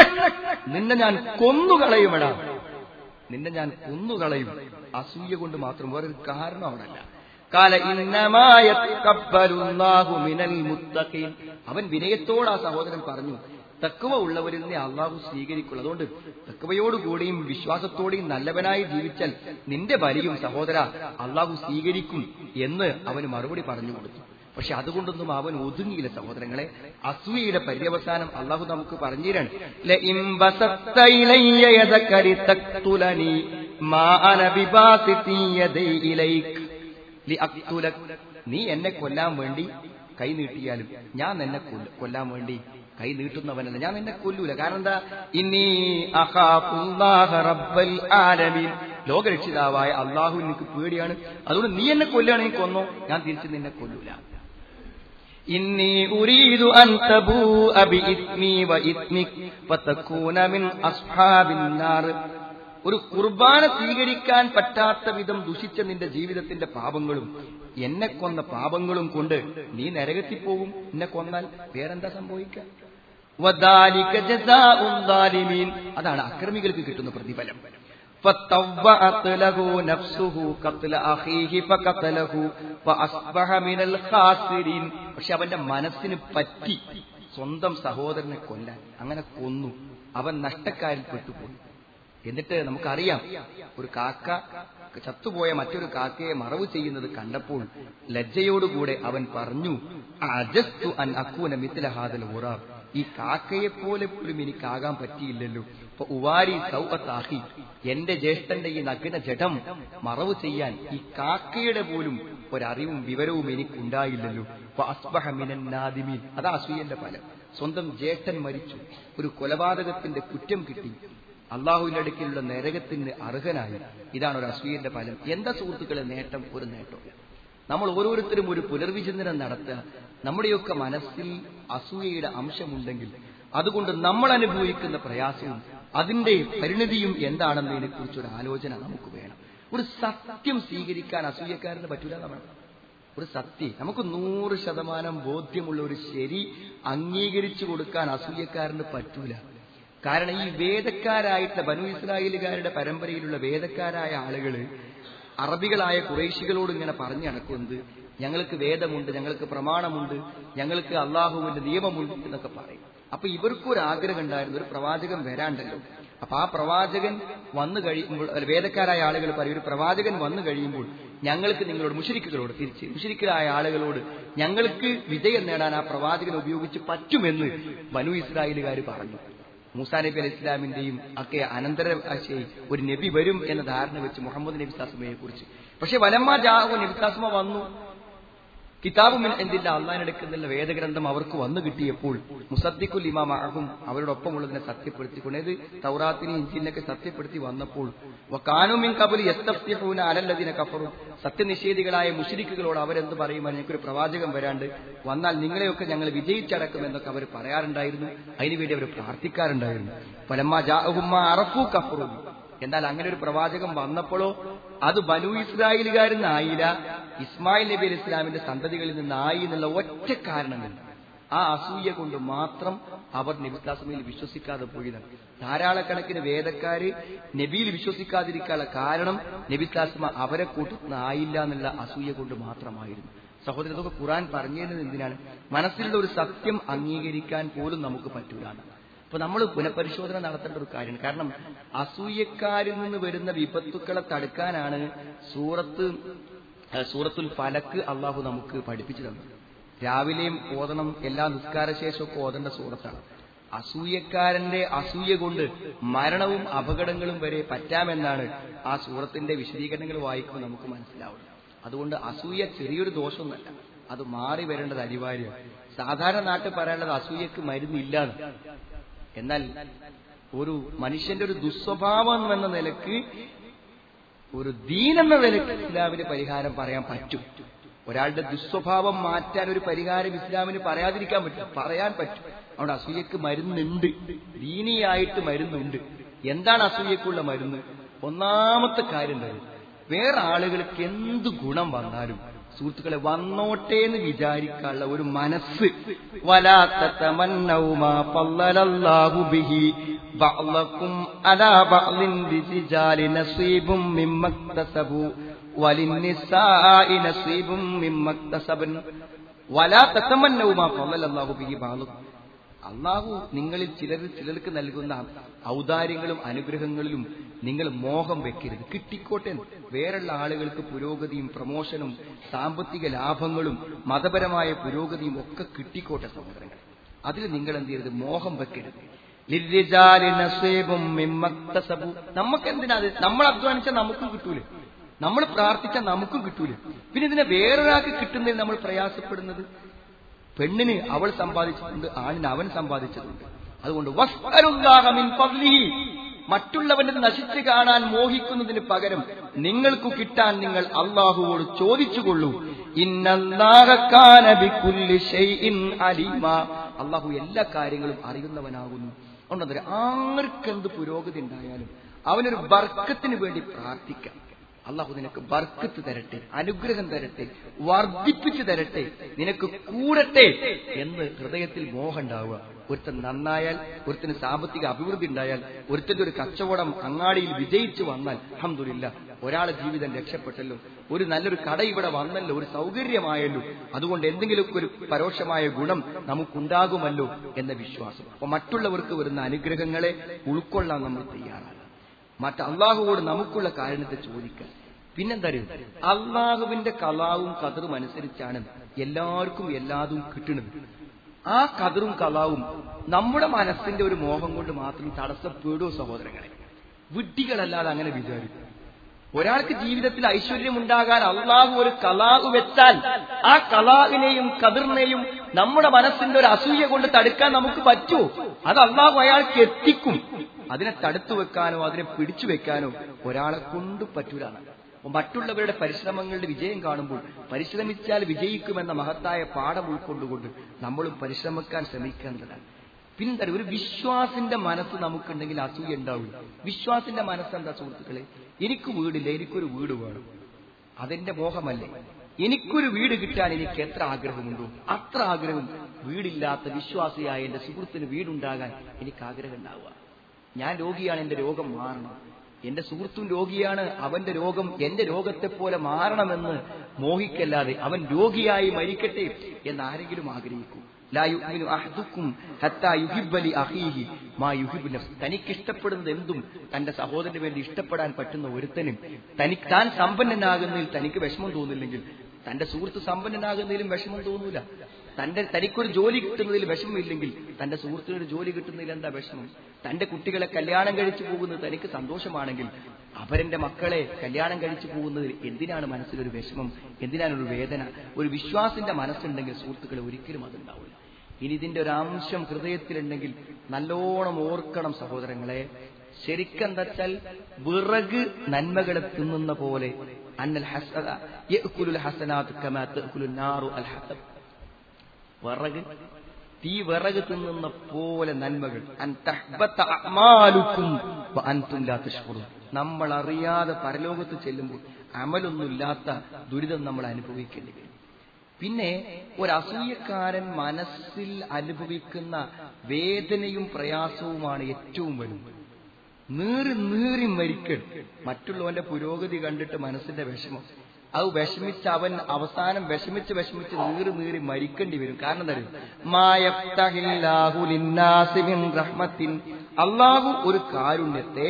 നിന്നെ ഞാൻ കൊന്നുകളയുമെടാ, നിന്നെ ഞാൻ കൊന്നുകളയും. അസൂയ കൊണ്ട് മാത്രം, വേറൊരു കാരണം അവിടല്ല. ഖാല ഇന്നമാ യതഖബ്ബലുല്ലാഹു മിനൽ മുത്തഖീൻ. അവൻ വിനയത്തോട് ആ സഹോദരൻ പറഞ്ഞു, തഖ്വ ഉള്ളവരിൽ നിന്ന് അള്ളാഹു സ്വീകരിക്കുള്ളൂ. അതുകൊണ്ട് തഖ്വയോടുകൂടിയും വിശ്വാസത്തോടെയും നല്ലവനായി ജീവിച്ചാൽ നിന്റെ ബലിയും സഹോദര അള്ളാഹു സ്വീകരിക്കും എന്ന് അവന് മറുപടി പറഞ്ഞു കൊടുത്തു. പക്ഷെ അതുകൊണ്ടൊന്നും അവൻ ഒതുങ്ങിയില്ല സഹോദരങ്ങളെ. അസൂയയുടെ പര്യവസാനം അള്ളാഹു നമുക്ക് പറഞ്ഞുതരാണ്. നീ എന്നെ കൊല്ലാൻ വേണ്ടി കൈ നീട്ടിയാലും ഞാൻ എന്നെ കൊല്ലാൻ വേണ്ടി കൈ നീട്ടുന്നവനല്ല, ഞാൻ എന്നെ കൊല്ലൂല. കാരണം എന്താ? ഇന്നീ അഖാഫുല്ലാഹ റബ്ബൽ ആലമീൻ, ലോകരക്ഷിതാവായ അള്ളാഹു എനിക്ക് പേടിയാണ്. അതുകൊണ്ട് നീ എന്നെ കൊല്ലുകയാണെങ്കിൽ കൊന്നോ, ഞാൻ തിരിച്ച് നിന്നെ കൊല്ലൂല. ഇന്നി ഉരീദു അൻ തബൂഅ ബിഇസ്മി വഇസ്മിക് ഫതകൂന മിൻ അസ്ഹാബിൻ നാർ. ഒരു കുർബാന സ്വീകരിക്കാൻ പറ്റാത്ത വിധം ദുഷിച്ച നിന്റെ ജീവിതത്തിന്റെ പാപങ്ങളും എന്നെ കൊന്ന പാപങ്ങളും കൊണ്ട് നീ നരകത്തിൽ പോകും. എന്നെ കൊന്നാൽ വേറെന്താ സംഭവിക്കുക? വദാലിക ജസാഉൽ ദാലിമീൻ. അതാണ് അക്രമികൾക്ക് കിട്ടുന്ന പ്രതിഫലം. ഫതവഅത് ലഹു നഫ്സുഹു ഖത്ല അഖീഹി ഫഖതലഹു ഫഅസ്ബഹ മിനൽ ഖാസിരീൻ. പക്ഷെ അവന്റെ മനസ്സിന് പറ്റി സ്വന്തം സഹോദരനെ കൊല്ലാൻ, അങ്ങനെ കൊന്നു. അവൻ നഷ്ടക്കാരിൽ പെട്ടുപോയി. എന്നിട്ട് നമുക്കറിയാം, ഒരു കാക്ക ചത്തുപോയ മറ്റൊരു കാക്കയെ മറവ് ചെയ്യുന്നത് കണ്ടപ്പോൾ ലജ്ജയോടുകൂടെ അവൻ പറഞ്ഞു, അജസ്തു അൻ അകൂന മിത്ല ഹാദൽ ഗുറാബ്. ഈ കാക്കയെപ്പോലെ പോലും എനിക്കാകാൻ പറ്റിയില്ലല്ലോ. അപ്പൊ ഉവാരി സൗഅത്താഹി, എന്റെ ജ്യേഷ്ഠന്റെ ഈ നഗ്ന ജഡം മറവ് ചെയ്യാൻ ഈ കാക്കയുടെ പോലും ഒരറിവും വിവരവും എനിക്കുണ്ടായില്ലല്ലോ. അസ്ബഹ മിനൻ നാദിമീൻ. അതാ അസൂയന്റെ ഫലം. സ്വന്തം ജ്യേഷ്ഠൻ മരിച്ചു, ഒരു കൊലപാതകത്തിന്റെ കുറ്റം കിട്ടി, അള്ളാഹുവിന്റെ അടുക്കിലുള്ള നരകത്തിന് അർഹനായി. ഇതാണ് ഒരു അസൂയന്റെ ഫലം. എന്താ സുഹൃത്തുക്കളെ നേട്ടം? ഒരു നേട്ടമില്ല. നമ്മൾ ഓരോരുത്തരും ഒരു പുനർവിചിന്തനം നടത്തുക. നമ്മുടെയൊക്കെ മനസ്സിൽ അസൂയയുടെ അംശമുണ്ടെങ്കിൽ അതുകൊണ്ട് നമ്മൾ അനുഭവിക്കുന്ന പ്രയാസവും അതിന്റെ പരിണിതിയും എന്താണെന്നതിനെ കുറിച്ചൊരു ആലോചന നമുക്ക് വേണം. ഒരു സത്യം സ്വീകരിക്കാൻ അസൂയക്കാരന് പറ്റൂല. നമ്മൾ ഒരു സത്യം, നമുക്ക് 100% ബോധ്യമുള്ള ഒരു ശരി അംഗീകരിച്ചു കൊടുക്കാൻ അസൂയക്കാരന് പറ്റൂല. കാരണം ഈ വേദക്കാരായിട്ടുള്ള ബനു ഇസ്രായേലുകാരുടെ പരമ്പരയിലുള്ള വേദക്കാരായ ആളുകള് അറബികളായ ഖുറൈശികളോട് ഇങ്ങനെ പറഞ്ഞു നടക്കുന്നത്, ഞങ്ങൾക്ക് വേദമുണ്ട്, ഞങ്ങൾക്ക് പ്രമാണമുണ്ട്, ഞങ്ങൾക്ക് അള്ളാഹുവിന്റെ നിയമമുണ്ട് എന്നൊക്കെ പറയും. അപ്പൊ ഇവർക്കൊരാഗ്രഹം ഉണ്ടായിരുന്നു, ഒരു പ്രവാചകൻ വരാണ്ടല്ലോ. അപ്പൊ ആ പ്രവാചകൻ വന്നു കഴിയുമ്പോൾ വേദക്കാരായ ആളുകൾ പറയും, ഒരു പ്രവാചകൻ വന്നു കഴിയുമ്പോൾ ഞങ്ങൾക്ക് നിങ്ങളോട്, മുശ്രിക്കുകളോട്, തിരിച്ച് മുശ്രിക്കായ ആളുകളോട് ഞങ്ങൾക്ക് വിജയം നേടാൻ ആ പ്രവാചകൻ ഉപയോഗിച്ച് പറ്റുമെന്ന് ബനു ഇസ്രായേലുകാർ പറഞ്ഞു. മൂസാ നബി അലൈഹി ഇസ്ലാമിന്റെയും ഒക്കെ അനന്തര ഒരു നബി വരും എന്ന ധാരണ വെച്ച് മുഹമ്മദ് നബി സാസ്മയെ കുറിച്ച്. പക്ഷെ വലമ്മ ജാഹു നബി സാസ്മ വന്നു, കിതാബു മിൻ ഇൻദില്ലാ, അള്ളാഹിന്റെ അടുക്കൽ നിന്നുള്ള വേദഗ്രന്ഥം അവർക്ക് വന്നു കിട്ടിയപ്പോൾ മുസദ്ദിഖുൽ ലിമാ മഅഹും, അവരോടൊപ്പമുള്ളതിനെ സത്യപ്പെടുത്തിക്കൊണ്ട്, ഇത് തൗറാത്തിനെയും ഇൻജീലിനെയൊക്കെ സത്യപ്പെടുത്തി വന്നപ്പോൾ വകാനൂ മിൻ ഖബ്ലി യസ്തഫ്തിഹൂന അലല്ലദീന കഫറു, സത്യനിഷേധികളായ മുശ്രിക്കുകളോട് അവരെന്ത് പറയുമാണ്, ഞങ്ങൾക്കൊരു പ്രവാചകൻ വരാണ്ട് വന്നാൽ നിങ്ങളെയൊക്കെ ഞങ്ങൾ വിജയിച്ചടക്കുമെന്നൊക്കെ അവർ പറയാറുണ്ടായിരുന്നു. അതിനുവേണ്ടി അവർ പ്രാർത്ഥിക്കാറുണ്ടായിരുന്നു. ഫലമ്മാ ജാഅഹും മാ അറഫൂ കഫറു, എന്നാൽ അങ്ങനെ ഒരു പ്രവാചകൻ വന്നപ്പോഴോ അത് ബനൂ ഇസ്രായേലുകാരിൽ നിന്നായില്ല, ഇസ്മായിൽ നബി അലൈഹി ഇസ്ലാമിന്റെ സന്തതികളിൽ നിന്നായി എന്നുള്ള ഒറ്റ കാരണങ്ങൾ, ആ അസൂയ കൊണ്ട് മാത്രം അവർ നബി ഇസ്ലാമിൽ വിശ്വസിക്കാതെ പോയതാണ്. ധാരാളക്കണക്കിന് വേദക്കാര് നബിയിൽ വിശ്വസിക്കാതിരിക്കാനുള്ള കാരണം നബി ഇസ്ലാം അവരെ കൂട്ടത്തിനായില്ല എന്നുള്ള അസൂയ കൊണ്ട് മാത്രമായിരുന്നു. സഹോദരൻ, ഇതൊക്കെ ഖുർആൻ പറഞ്ഞിരുന്നത് എന്തിനാണ്? മനസ്സിലുള്ള ഒരു സത്യം അംഗീകരിക്കാൻ പോലും നമുക്ക് പറ്റൂലാണ്. അപ്പൊ നമ്മൾ പുനഃപരിശോധന നടത്തേണ്ട ഒരു കാര്യമാണ്. കാരണം അസൂയക്കാരിൽ നിന്ന് വരുന്ന വിപത്തുക്കളെ തടുക്കാനാണ് സൂറത്തുൽ ഫലക്ക് അള്ളാഹു നമുക്ക് പഠിപ്പിച്ചു തന്നത്. രാവിലെയും ഓതണം, എല്ലാ നിസ്കാരശേഷമൊക്കെ ഓതേണ്ട സൂറത്താണ്. അസൂയക്കാരന്റെ അസൂയ കൊണ്ട് മരണവും അപകടങ്ങളും വരെ പറ്റാമെന്നാണ് ആ സൂറത്തിന്റെ വിശദീകരണങ്ങൾ വായിക്കുമ്പോൾ നമുക്ക് മനസ്സിലാവുന്നത്. അതുകൊണ്ട് അസൂയ ചെറിയൊരു ദോഷമൊന്നല്ല, അത് മാറി വരേണ്ടത് അനിവാര്യമാണ്. സാധാരണ നാട്ടിൽ പറയാനുള്ളത് അസൂയക്ക് മരുന്നില്ലാന്ന്. എന്നാൽ ഒരു മനുഷ്യന്റെ ഒരു ദുസ്വഭാവം എന്ന നിലക്ക്, ഒരു ദീനെന്ന നിലക്ക് ഇസ്ലാമിന് പരിഹാരം പറയാൻ പറ്റും. ഒരാളുടെ ദുസ്വഭാവം മാറ്റാൻ ഒരു പരിഹാരം ഇസ്ലാമിന് പറയാതിരിക്കാൻ പറ്റും, പറയാൻ പറ്റും. അവിടെ അസൂയക്ക് മരുന്നുണ്ട്, ദീനിയായിട്ട് മരുന്നുണ്ട്. എന്താണ് അസൂയക്കുള്ള മരുന്ന്? ഒന്നാമത്തെ കാര്യം തരും, വേറെ ആളുകൾക്ക് എന്ത് ഗുണം വന്നാലും സുഹൃത്തുക്കളെ വന്നോട്ടെ എന്ന് വിചാരിക്കാനുള്ള ഒരു മനസ്സ്. വലാ തതമന്നൗ മാ ഫല്ലലല്ലാഹു ബിഹി ബഅലകും അലാ ബഅലിൻ ലിരിജാലി നസീബും മിമ്മക്തസബു വലിന്നിസാഇ നസീബും മിമ്മക്തസബൻ വലാ തതമന്നൗ മാ ഫല്ലലല്ലാഹു ബിഹി ബഅലകും. അള്ളാഹു നിങ്ങളിൽ ചിലർക്ക് നൽകുന്ന ഔദാര്യങ്ങളും അനുഗ്രഹങ്ങളിലും നിങ്ങൾ മോഹം വെക്കരുത്. കിട്ടിക്കോട്ടെ, വേറുള്ള ആളുകൾക്ക് പുരോഗതിയും പ്രമോഷനും സാമ്പത്തിക ലാഭങ്ങളും മതപരമായ പുരോഗതിയും ഒക്കെ കിട്ടിക്കോട്ടെ സഹോദരങ്ങൾ. അതിൽ നിങ്ങൾ എന്ത് ചെയ്യരുത്? മോഹം വെക്കരുത്. ലിർരിജാലി നസീബും മിമ്മക്തസബു, നമുക്കെന്തിനാ? നമ്മൾ അധ്വാനിച്ചാൽ നമുക്കും കിട്ടൂലേ, നമ്മൾ പ്രാർത്ഥിച്ചാൽ നമുക്കും കിട്ടൂലേ. പിന്നെ ഇതിനെ വേറൊരാൾക്ക് കിട്ടുന്നതിൽ നമ്മൾ പ്രയാസപ്പെടുന്നത്? പെണ്ണിന് അവൾ സമ്പാദിച്ചിട്ടുണ്ട്, ആണിന് അവൻ സമ്പാദിച്ചതുണ്ട്. അതുകൊണ്ട് വസ്അലുല്ലാഹ മിൻ ഫദ്ലിഹി, മറ്റുള്ളവന്റെ നശിച്ചു കാണാൻ മോഹിക്കുന്നതിന് പകരം നിങ്ങൾക്ക് കിട്ടാൻ നിങ്ങൾ അള്ളാഹുവോട് ചോദിച്ചുകൊള്ളൂ. ഇന്നല്ലാഹ കാന ബികുല്ലി ഷൈഇൻ അലീമാ, അള്ളാഹു എല്ലാ കാര്യങ്ങളും അറിയുന്നവനാകുന്നു. അതുകൊണ്ട് ആർക്കെന്ത് പുരോഗതി ഉണ്ടായാലും അവനൊരു ബർക്കത്തിന് വേണ്ടി പ്രാർത്ഥിക്കാം. അള്ളാഹു നിനക്ക് ബർക്കത്ത് തരട്ടെ, അനുഗ്രഹം തരട്ടെ, വർദ്ധിപ്പിച്ചു തരട്ടെ, നിനക്ക് കൂടട്ടെ എന്ന് ഹൃദയത്തിൽ മോഹം ഉണ്ടാവുക. ഒരുത്തൻ നന്നായാൽ, ഒരുത്തിന് സാമ്പത്തിക അഭിവൃദ്ധി ഉണ്ടായാൽ, ഒരുത്തന്റെ ഒരു കച്ചവടം അങ്ങാടിയിൽ വിജയിച്ചു വന്നാൽ അൽഹംദുലില്ലാഹ്, ഒരാളെ ജീവിതം രക്ഷപ്പെട്ടല്ലോ, ഒരു നല്ലൊരു കട ഇവിടെ വന്നല്ലോ, ഒരു സൗകര്യമായല്ലോ, അതുകൊണ്ട് എന്തെങ്കിലുമൊക്കെ ഒരു പരോക്ഷമായ ഗുണം നമുക്കുണ്ടാകുമല്ലോ എന്ന വിശ്വാസം. അപ്പൊ മറ്റുള്ളവർക്ക് വരുന്ന അനുഗ്രഹങ്ങളെ ഉൾക്കൊള്ളാൻ നമ്മൾ തയ്യാറാണ്. അള്ളാഹുവോട് നമുക്കുള്ള കാരണത്തെ ചോദിക്കാൻ. പിന്നെന്തറിയും, അള്ളാഹുവിന്റെ കലാവും കദറും അനുസരിച്ചാണ് എല്ലാവർക്കും എല്ലാതും കിട്ടുന്നത്. ആ കദറും കലാവും നമ്മുടെ മനസ്സിന്റെ ഒരു മോഹം കൊണ്ട് മാത്രം തടസ്സപ്പെടുമോ സഹോദരങ്ങളെ? വിഡ്ഢികളല്ലാതെ അങ്ങനെ വിചാരിക്കും. ഒരാൾക്ക് ജീവിതത്തിൽ ഐശ്വര്യമുണ്ടാകാൻ അള്ളാഹു ഒരു കലാഹ് വെച്ചാൽ ആ കലാഹിനെയും കദറിനെയും നമ്മുടെ മനസ്സിന്റെ ഒരു അസൂയ കൊണ്ട് തടുക്കാൻ നമുക്ക് പറ്റുമോ? അത് അള്ളാഹു അയാൾക്ക് എത്തിക്കും. അതിനെ തടുത്തു വെക്കാനോ അതിനെ പിടിച്ചു വെക്കാനോ ഒരാളെ കൊണ്ട് പറ്റൂലാണ്. മറ്റുള്ളവരുടെ പരിശ്രമങ്ങളുടെ വിജയം കാണുമ്പോൾ പരിശ്രമിച്ചാൽ വിജയിക്കുമെന്ന മഹത്തായ പാഠം ഉൾക്കൊണ്ടുകൊണ്ട് നമ്മളും പരിശ്രമിക്കാൻ ശ്രമിക്കേണ്ടതാണ്. പിന്നെ ഒരു വിശ്വാസിന്റെ മനസ്സ് നമുക്കുണ്ടെങ്കിൽ അസൂയ ഉണ്ടാവില്ല. വിശ്വാസിന്റെ മനസ്സെന്താ സുഹൃത്തുക്കളെ? എനിക്ക് വീടില്ല, എനിക്കൊരു വീട് വേണം, അതെന്റെ മോഹമല്ലേ? എനിക്കൊരു വീട് കിട്ടാൻ എനിക്ക് എത്ര ആഗ്രഹമുണ്ടോ അത്ര ആഗ്രഹം വീടില്ലാത്ത വിശ്വാസിയായ എന്റെ സുഹൃത്തിന് വീടുണ്ടാകാൻ എനിക്ക് ആഗ്രഹം ഉണ്ടാവുക. ഞാൻ രോഗിയാണ്, എന്റെ രോഗം മാറണം. എന്റെ സുഹൃത്തും രോഗിയാണ്, അവന്റെ രോഗം എന്റെ രോഗത്തെ പോലെ മാറണമെന്ന് മോഹിക്കല്ലാതെ അവൻ രോഗിയായി മരിക്കട്ടെ എന്നാരെങ്കിലും ആഗ്രഹിക്കൂ. ലാ യുഅ്മിനു അഹദുക്കും ഹത്താ യുഹിബ്ബ ലി അഖീഹി മാ യുഹിബ്ബു നഫ്സ്. തനിക്കിഷ്ടപ്പെടുന്നത് എന്തും തന്റെ സഹോദരന് വേണ്ടി ഇഷ്ടപ്പെടാൻ പറ്റുന്ന ഒരുത്തനും താൻ സമ്പന്നനാകുന്നതിൽ തനിക്ക് വിഷമം തോന്നില്ലെങ്കിൽ തന്റെ സുഹൃത്ത് സമ്പന്നനാകുന്നതിലും വിഷമം തോന്നൂല. തനിക്കൊരു ജോലി കിട്ടുന്നതിൽ വിഷമമില്ലെങ്കിൽ തന്റെ സുഹൃത്തിനൊരു ജോലി കിട്ടുന്നതിൽ എന്താ വിഷമം? തന്റെ കുട്ടികളെ കല്യാണം കഴിച്ചു പോകുന്നത് തനിക്ക് സന്തോഷമാണെങ്കിൽ അവരെന്റെ മക്കളെ കല്യാണം കഴിച്ചു പോകുന്നതിൽ എന്തിനാണ് മനസ്സിലൊരു വിഷമം, എന്തിനാണൊരു വേദന? ഒരു വിശ്വാസിന്റെ മനസ്സുണ്ടെങ്കിൽ സുഹൃത്തുക്കളെ ഒരിക്കലും അതുണ്ടാവില്ല. ഇനി ഇതിന്റെ ഒരു അംശം ഹൃദയത്തിലുണ്ടെങ്കിൽ നല്ലോണം ഓർക്കണം സഹോദരങ്ങളെ. ശരിക്കെന്താ വെച്ചാൽ വിറക് നന്മകളെ തിന്നുന്ന പോലെ അന്നൽ ഹസന യഅകുലുൽ ഹസനാത് കമാ തഅകുലുൻ നാറു അൽ ഹതബ്. വിറക് തിന്നുന്ന പോലെ നന്മകൾ അൻ തഹ്ബത അഅമാലുക്കും വഅൻതും ലാ തശ്കുറൂൻ. നമ്മൾ അറിയാതെ പരലോകത്ത് ചെല്ലുമ്പോൾ അമലൊന്നുമില്ലാത്ത ദുരിതം നമ്മൾ അനുഭവിക്കേണ്ടി വരും. പിന്നെ ഒരു അസൂയക്കാരൻ മനസ്സിൽ അനുഭവിക്കുന്ന വേദനയും പ്രയാസവുമാണ് ഏറ്റവും വലുത്. നീറി മരിക്കൽ. മറ്റുള്ളവന്റെ പുരോഗതി കണ്ടിട്ട് മനസ്സിന്റെ വിഷമം, അത് വിഷമിച്ച് അവൻ അവസാനം വിഷമിച്ച് നീറി മരിക്കേണ്ടി വരും. കാരണം എന്താ? അള്ളാഹു ഒരു കാരുണ്യത്തെ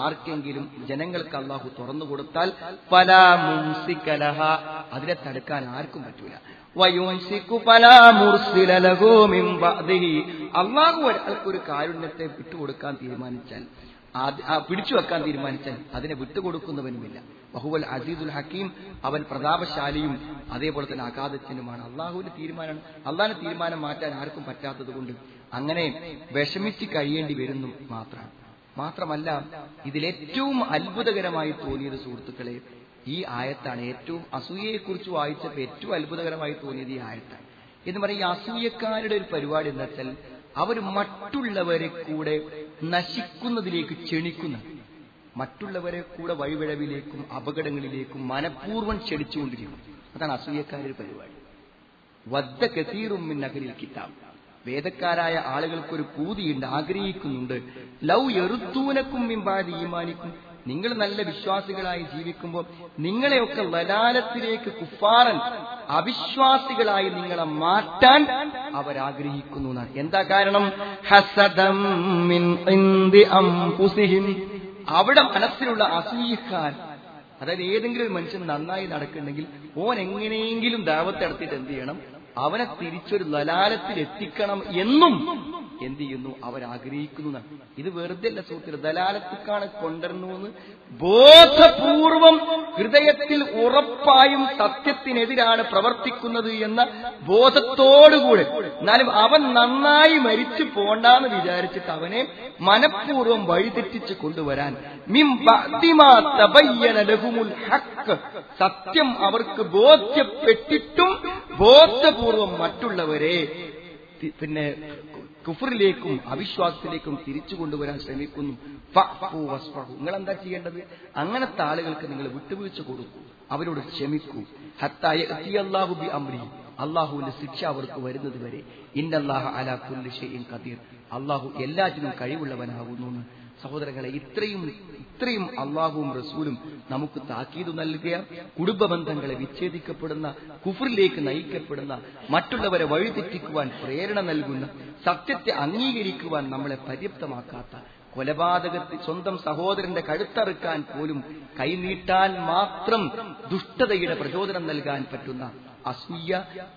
ആർക്കെങ്കിലും ജനങ്ങൾക്ക് അള്ളാഹു തുറന്നു കൊടുത്താൽ ഫലാ മുംസിക ലഹാ, അതിനെ തടുക്കാൻ ആർക്കും പറ്റൂല. വയുംസികു ഫലാ മുർസില ലഹു മിൻ ബഅദിഹി, അള്ളാഹു ഒരാൾക്കൊരു കാരുണ്യത്തെ വിട്ടുകൊടുക്കാൻ തീരുമാനിച്ചാൽ, പിടിച്ചു വെക്കാൻ തീരുമാനിച്ചാൽ അതിനെ വിട്ടുകൊടുക്കുന്നവനുമില്ല. വഹുവൽ അസീസുൽ ഹക്കീം, അവൻ പ്രതാപശാലിയും അതേപോലെ തന്നെ അഗാധജ്ഞനുമാണ്. അള്ളാഹുവിന്റെ തീരുമാനമാണ്. അള്ളാഹിന്റെ തീരുമാനം മാറ്റാൻ ആർക്കും പറ്റാത്തത് കൊണ്ട് അങ്ങനെ വിഷമിച്ച് കഴിയേണ്ടി വരുന്നു മാത്രമല്ല ഇതിലേറ്റവും അത്ഭുതകരമായി തോന്നിയത് സുഹൃത്തുക്കളെ ഈ ആയത്താണ്. ഏറ്റവും അസൂയയെക്കുറിച്ച് വായിച്ചപ്പോൾ ഏറ്റവും അത്ഭുതകരമായി തോന്നിയത് ഈ ആയത്താണ്. എന്ന് പറയും, ഈ അസൂയക്കാരുടെ ഒരു പരിപാടി എന്താ വെച്ചാൽ അവർ മറ്റുള്ളവരെ കൂടെ നശിക്കുന്നതിലേക്ക് ക്ഷണിക്കുന്ന, മറ്റുള്ളവരെ കൂടെ വഴിവിഴവിലേക്കും അപകടങ്ങളിലേക്കും മനഃപൂർവ്വം ക്ഷണിച്ചുകൊണ്ടിരിക്കും. അതാണ് അസൂയക്കാരുടെ പരിപാടി. വദ്ദ കസീറും മിൻ അഹ്ലിൽ കിതാബ്, വേദക്കാരായ ആളുകൾക്കൊരു പൂതിയുണ്ട്, ആഗ്രഹിക്കുന്നുണ്ട്. ലൗ യറുത്തൂനക്കും മിൻ ബഅദി ഈമാനിക്കും, നിങ്ങൾ നല്ല വിശ്വാസികളായി ജീവിക്കുമ്പോൾ നിങ്ങളെയൊക്കെ ലലാലത്തിലേക്ക് കുഫാറൻ അവിശ്വാസികളായി നിങ്ങളെ മാറ്റാൻ അവരാഗ്രഹിക്കുന്നു എന്നാണ്. എന്താ കാരണം? ഹസദം മിൻ ഇൻദി അൻഫുസിഹിം, അവിടെ മനസ്സിലുള്ള അസൂയക്കാർ. അതായത് ഏതെങ്കിലും ഒരു മനുഷ്യൻ നന്നായി നടക്കുന്നുണ്ടെങ്കിൽ ഓൻ എങ്ങനെയെങ്കിലും ദാവത്ത് നടത്തിയിട്ട് എന്ത് ചെയ്യണം, അവനെ തിരിച്ചൊരു ലലാലത്തിൽ എത്തിക്കണം എന്നും എന്ത് ചെയ്യുന്നു, അവരാഗ്രഹിക്കുന്നു. ഇത് വെറുതെ അല്ല സുഹൃത്തുക്കളെ, ദലാലത്തിക്കാണ് കൊണ്ടുവരണമെന്ന് ബോധപൂർവം ഹൃദയത്തിൽ ഉറപ്പായും സത്യത്തിനെതിരാണ് പ്രവർത്തിക്കുന്നത് എന്ന ബോധത്തോടുകൂടെ, എന്നാലും അവൻ നന്നായി മരിച്ചു പോണ്ടാന്ന് വിചാരിച്ചിട്ട് അവനെ മനഃപൂർവ്വം വഴിതെറ്റിച്ച് കൊണ്ടുവരാൻ, മിൻ ബഅദിമാ തബയ്യന ലഹുമുൽ ഹഖ്, സത്യം അവർക്ക് ബോധ്യപ്പെട്ടിട്ടും ബോധപൂർവം മറ്റുള്ളവരെ പിന്നെ കുഫറിലേക്കും അവിശ്വാസത്തിലേക്കും തിരിച്ചു കൊണ്ടുവരാൻ ശ്രമിക്കുന്നു. നിങ്ങൾ എന്താ ചെയ്യേണ്ടത്? അങ്ങനത്തെ ആളുകൾക്ക് നിങ്ങൾ വിട്ടുവീഴ്ച കൊടുക്കൂ, അവരോട് ക്ഷമിക്കൂ. ഹത്താ യഅതി അല്ലാഹു ബി അംരി, അള്ളാഹുവിന്റെ ശിക്ഷ അവർക്ക് വരുന്നത് വരെ. ഇന്നല്ലാഹ അലാ കുല്ലി ഷൈഇൻ ഖദീർ, അള്ളാഹു എല്ലാറ്റിനും കഴിവുള്ളവനാകുന്നു. സഹോദരങ്ങളെ, ഇത്രയും അള്ളാഹുവും റസൂലും നമുക്ക് താക്കീത് നൽകിയ, കുടുംബ ബന്ധങ്ങളെ വിച്ഛേദിക്കപ്പെടുന്ന, കുഫറിലേക്ക് നയിക്കപ്പെടുന്ന, മറ്റുള്ളവരെ വഴിതെറ്റിക്കുവാൻ പ്രേരണ നൽകുന്ന, സത്യത്തെ അംഗീകരിക്കുവാൻ നമ്മളെ പര്യാപ്തമാക്കാത്ത, കൊലപാതകത്തിൽ സ്വന്തം സഹോദരന്റെ കഴുത്തറുക്കാൻ പോലും കൈനീട്ടാൻ മാത്രം ദുഷ്ടതയുടെ പ്രചോദനം നൽകാൻ പറ്റുന്ന അസൂയ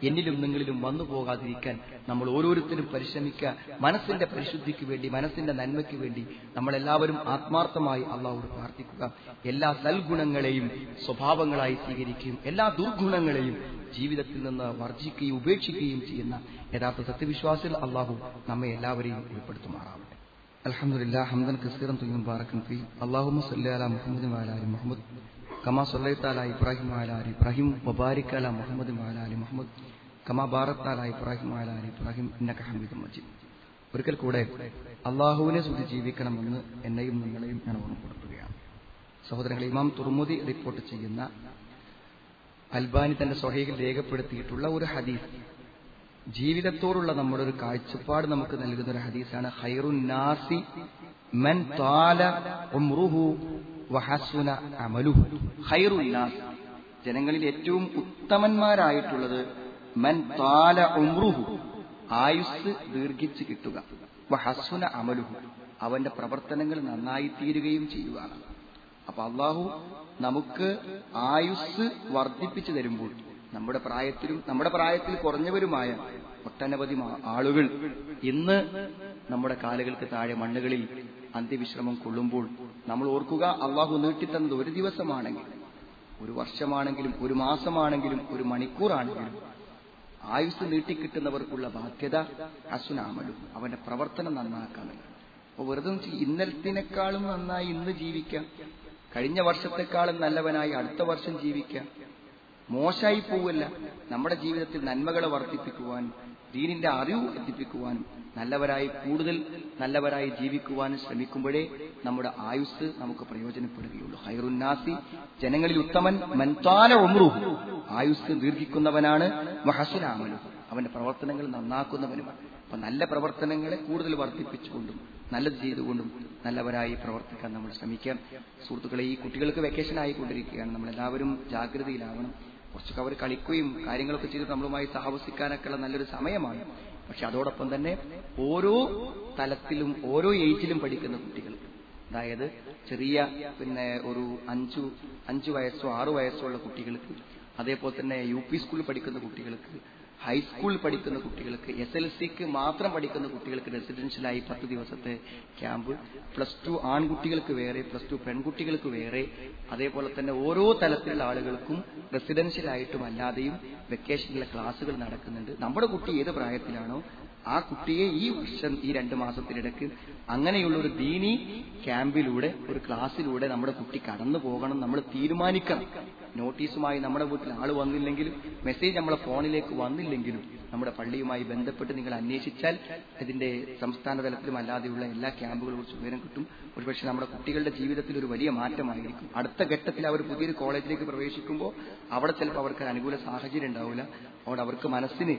എന്നിലും നിങ്ങളിലും വന്നു പോകാതിരിക്കാൻ നമ്മൾ ഓരോരുത്തരും പരിശ്രമിക്കുക. മനസ്സിന്റെ പരിശുദ്ധിക്ക് വേണ്ടി, മനസ്സിന്റെ നന്മയ്ക്ക് വേണ്ടി നമ്മളെല്ലാവരും ആത്മാർത്ഥമായി അള്ളാഹുവോട് പ്രാർത്ഥിക്കുക. എല്ലാ സൽഗുണങ്ങളെയും സ്വഭാവങ്ങളായി സ്വീകരിക്കുകയും എല്ലാ ദുർഗുണങ്ങളെയും ജീവിതത്തിൽ നിന്ന് വർജിക്കുകയും ഉപേക്ഷിക്കുകയും ചെയ്യുന്ന യഥാർത്ഥ സത്യവിശ്വാസികൾ അള്ളാഹു നമ്മെ എല്ലാവരെയും ഉൾപ്പെടുത്തുമാറാവട്ടെ. അൽഹംദുലില്ലാഹ് ഹംദൻ കസീറൻ തയ്യിബൻ ബാറകൻ ഫീ. അല്ലാഹുമ്മ സ്വല്ലി അലാ മുഹമ്മദിൻ വഅലാ ആലി മുഹമ്മദ് കമാ സ്വല്ലൈത അലാ ഇബ്രാഹിം വഅലാ ആലി ഇബ്രാഹിം വബാരിക് അലാ മുഹമ്മദിൻ വഅലാ ആലി മുഹമ്മദ് കമാ ബാറക്ത അലാ ഇബ്രാഹിം വഅലാ ആലി ഇബ്രാഹിം ഇന്നക ഹമീദും മജീദ്. ഒരിക്കൽ കൂടെ അള്ളാഹുവിനെ സ്തുതി ജീവിക്കണമെന്ന് എന്നെയും നിങ്ങളെയും ഞാൻ ഓർമ്മപ്പെടുത്തുകയാണ്. സഹോദരങ്ങളെ, ഇമാം തുർമുദി റിപ്പോർട്ട് ചെയ്യുന്ന, അൽബാനി തന്റെ സ്വഹീഹിൽ രേഖപ്പെടുത്തിയിട്ടുള്ള ഒരു ഹദീസ്, ജീവിതത്തോടുള്ള നമ്മുടെ ഒരു കാഴ്ചപ്പാട് നമുക്ക് നൽകുന്ന ഒരു ഹദീസാണ്. ഖൈറുൻ നാസി മൻ ത്വാല ഉംറുഹു വഹസുന അമലുഹു. ഖൈറുൻ നാസ്, ജനങ്ങളിൽ ഏറ്റവും ഉത്തമന്മാരായിട്ടുള്ളത് മൻ ത്വാല ഉംറുഹു, ആയുസ് ദീർഘിച്ച് കിട്ടുക, വഹസുന അമലുഹു, അവന്റെ പ്രവർത്തനങ്ങൾ നന്നായി തീരുകയും ചെയ്യുകയാണ്. അപ്പൊ അള്ളാഹു നമുക്ക് ആയുസ് വർദ്ധിപ്പിച്ചു തരുമ്പോൾ, നമ്മുടെ പ്രായത്തിൽ കുറഞ്ഞവരുമായ ഒട്ടനവധി ആളുകൾ ഇന്ന് നമ്മുടെ കാലുകൾക്ക് താഴെ മണ്ണുകളിൽ അന്ത്യവിശ്രമം കൊള്ളുമ്പോൾ നമ്മൾ ഓർക്കുക, അള്ളാഹു നീട്ടിത്തന്നത് ഒരു ദിവസമാണെങ്കിലും, ഒരു വർഷമാണെങ്കിലും, ഒരു മാസമാണെങ്കിലും, ഒരു മണിക്കൂറാണെങ്കിലും ആയുസ് നീട്ടിക്കിട്ടുന്നവർക്കുള്ള ബാധ്യത ഹസ്നുൽ അവന്റെ പ്രവർത്തനം നന്നാക്കാനാണ്. അപ്പോൾ വെറുതെ ഇന്നലത്തിനേക്കാളും നന്നായി ഇന്ന് ജീവിക്കാം, കഴിഞ്ഞ വർഷത്തെക്കാളും നല്ലവനായി അടുത്ത വർഷം ജീവിക്കാം. മോശമായി പോവല്ല. നമ്മുടെ ജീവിതത്തിൽ നന്മകളെ വർദ്ധിപ്പിക്കുവാനും ദീനിന്റെ അറിവ് വർദ്ധിപ്പിക്കുവാനും കൂടുതൽ നല്ലവരായി ജീവിക്കുവാനും ശ്രമിക്കുമ്പോഴേ നമ്മുടെ ആയുസ് നമുക്ക് പ്രയോജനപ്പെടുകയുള്ളൂ. ഖൈറുന്നാസി, ജനങ്ങളിൽ ഉത്തമൻ മൻ ത്വാല ഉംറുഹു, ആയുസ് ദീർഘിക്കുന്നവനാണ്, വഹസുന അമലുഹു, അവന്റെ പ്രവർത്തനങ്ങൾ നന്നാക്കുന്നവനുമാണ്. അപ്പൊ നല്ല പ്രവർത്തനങ്ങളെ കൂടുതൽ വർദ്ധിപ്പിച്ചുകൊണ്ടും നല്ലത് ചെയ്തുകൊണ്ടും നല്ലവരായി പ്രവർത്തിക്കാൻ നമ്മൾ ശ്രമിക്കാം. സുഹൃത്തുക്കളെ, ഈ കുട്ടികൾക്ക് വെക്കേഷൻ ആയിക്കൊണ്ടിരിക്കുകയാണ്. നമ്മളെല്ലാവരും ജാഗ്രതയിലാവണം. കുറച്ചൊക്കെ അവർ കളിക്കുകയും കാര്യങ്ങളൊക്കെ ചെയ്ത് നമ്മളുമായി സഹവസിക്കാനൊക്കെയുള്ള നല്ലൊരു സമയമാണ്. പക്ഷെ അതോടൊപ്പം തന്നെ ഓരോ തലത്തിലും ഓരോ ഏജിലും പഠിക്കുന്ന കുട്ടികൾ, അതായത് ചെറിയ ഒരു 5 വയസ്സോ 6 വയസ്സോ ഉള്ള കുട്ടികൾക്ക്, അതേപോലെ തന്നെ UP സ്കൂളിൽ പഠിക്കുന്ന കുട്ടികൾക്ക്, ഹൈസ്കൂളിൽ പഠിക്കുന്ന കുട്ടികൾക്ക്, SLCക്ക് മാത്രം പഠിക്കുന്ന കുട്ടികൾക്ക് റെസിഡൻഷ്യലായി 10 ദിവസത്തെ ക്യാമ്പ്, +2 ആൺകുട്ടികൾക്ക് വേറെ, +2 പെൺകുട്ടികൾക്ക് വേറെ, അതേപോലെ തന്നെ ഓരോ തലത്തിലുള്ള ആളുകൾക്കും റെസിഡൻഷ്യലായിട്ടും അല്ലാതെയും വെക്കേഷനിലെ ക്ലാസുകൾ നടക്കുന്നുണ്ട്. നമ്മുടെ കുട്ടി ഏത് പ്രായത്തിലാണോ ആ കുട്ടിയെ ഈ വർഷം ഈ 2 മാസത്തിനിടയ്ക്ക് അങ്ങനെയുള്ള ഒരു ദീനി ക്യാമ്പിലൂടെ, ഒരു ക്ലാസ്സിലൂടെ നമ്മുടെ കുട്ടി കടന്നു പോകണം. നമ്മൾ തീരുമാനിക്കണം. നോട്ടീസുമായി നമ്മുടെ വീട്ടിൽ ആൾ വന്നില്ലെങ്കിലും, മെസ്സേജ് നമ്മളെ ഫോണിലേക്ക് വന്നില്ലെങ്കിലും, നമ്മുടെ പള്ളിയുമായി ബന്ധപ്പെട്ട് നിങ്ങൾ അന്വേഷിച്ചാൽ ഇതിന്റെ സംസ്ഥാന തലത്തിലും അല്ലാതെയുള്ള എല്ലാ ക്യാമ്പുകളെ കുറിച്ച് വിവരം കിട്ടും. ഒരുപക്ഷെ നമ്മുടെ കുട്ടികളുടെ ജീവിതത്തിൽ ഒരു വലിയ മാറ്റമായിരിക്കും. അടുത്ത ഘട്ടത്തിൽ അവർ പുതിയൊരു കോളേജിലേക്ക് പ്രവേശിക്കുമ്പോൾ അവിടെ ചിലപ്പോൾ അവർക്ക് അനുകൂല സാഹചര്യം ഉണ്ടാവില്ല. അവിടെ അവർക്ക് മനസ്സിന്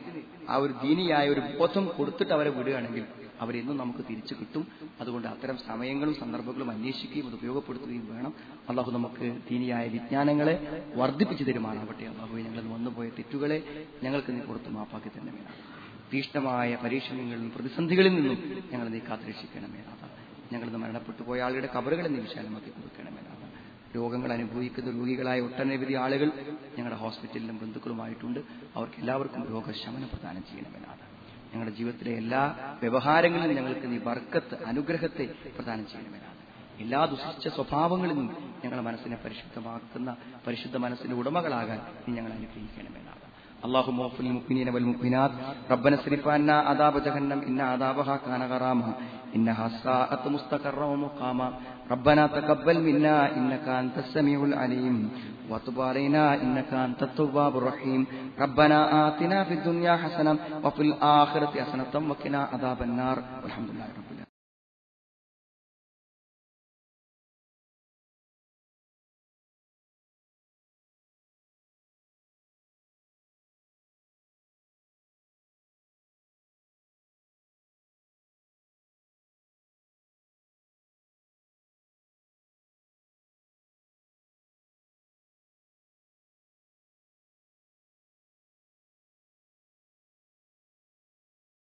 ആ ഒരു ദീനിയായ ഒരു ബോധം കൊടുത്തിട്ട് അവരെ വിടുകയാണെങ്കിൽ അവരെന്നും നമുക്ക് തിരിച്ചു കിട്ടും. അതുകൊണ്ട് അത്തരം സമയങ്ങളും സന്ദർഭങ്ങളും അന്വേഷിക്കുകയും അത് ഉപയോഗപ്പെടുത്തുകയും വേണം. അള്ളാഹു നമുക്ക് ദീനിയായ വിജ്ഞാനങ്ങളെ വർദ്ധിപ്പിച്ചു തരുമാറാവട്ടെ. അള്ളാഹുവെ, ഞങ്ങൾ വന്നുപോയ തെറ്റുകളെ ഞങ്ങൾക്ക് നീ പുറത്ത് മാപ്പാക്കി തന്നെ വേണം. തീക്ഷ്ണമായ പരീക്ഷണങ്ങളിലും പ്രതിസന്ധികളിൽ നിന്നും ഞങ്ങൾ നീ കാത്തുരക്ഷിക്കണമേ. ഞങ്ങളിന്ന് മരണപ്പെട്ടു പോയ ആളുകളുടെ കബറുകളെ നീ വിശാലമാക്കി കൊടുക്കണമേ. രോഗങ്ങൾ അനുഭവിക്കുന്ന രോഗികളായ ഒട്ടനവധി ആളുകൾ ഞങ്ങളുടെ ഹോസ്പിറ്റലിലും ബന്ധുക്കളുമായിട്ടുണ്ട്. അവർക്ക് എല്ലാവർക്കും രോഗശമനം പ്രദാനം ചെയ്യണമേ. ഞങ്ങളുടെ ജീവിതത്തിലെ എല്ലാ വ്യവഹാരങ്ങളിലും ഞങ്ങൾക്ക് നീ ബർക്കത്ത്, അനുഗ്രഹത്തെ പ്രദാനം ചെയ്യണമേ. എല്ലാ ദുഷിച്ച സ്വഭാവങ്ങളിൽ നിന്നും ഞങ്ങളുടെ മനസ്സിനെ പരിശുദ്ധമാക്കുന്ന പരിശുദ്ധ മനസ്സിന്റെ ഉടമകളാകാൻ നീ ഞങ്ങളെ അനുഗ്രഹിക്കണമേ. اللهم اغفر للمؤمنين والمؤمنات ربنا اصرف عنا عذاب جهنم إن عذابها كان غراما إنها ساءت مستقرا ومقاما ربنا تقبل منا إنك أنت السميع العليم وتب علينا إنك أنت التواب الرحيم ربنا آتنا في الدنيا حسنة وفي الآخرة حسنة وقنا عذاب النار والحمد لله رب العالمين.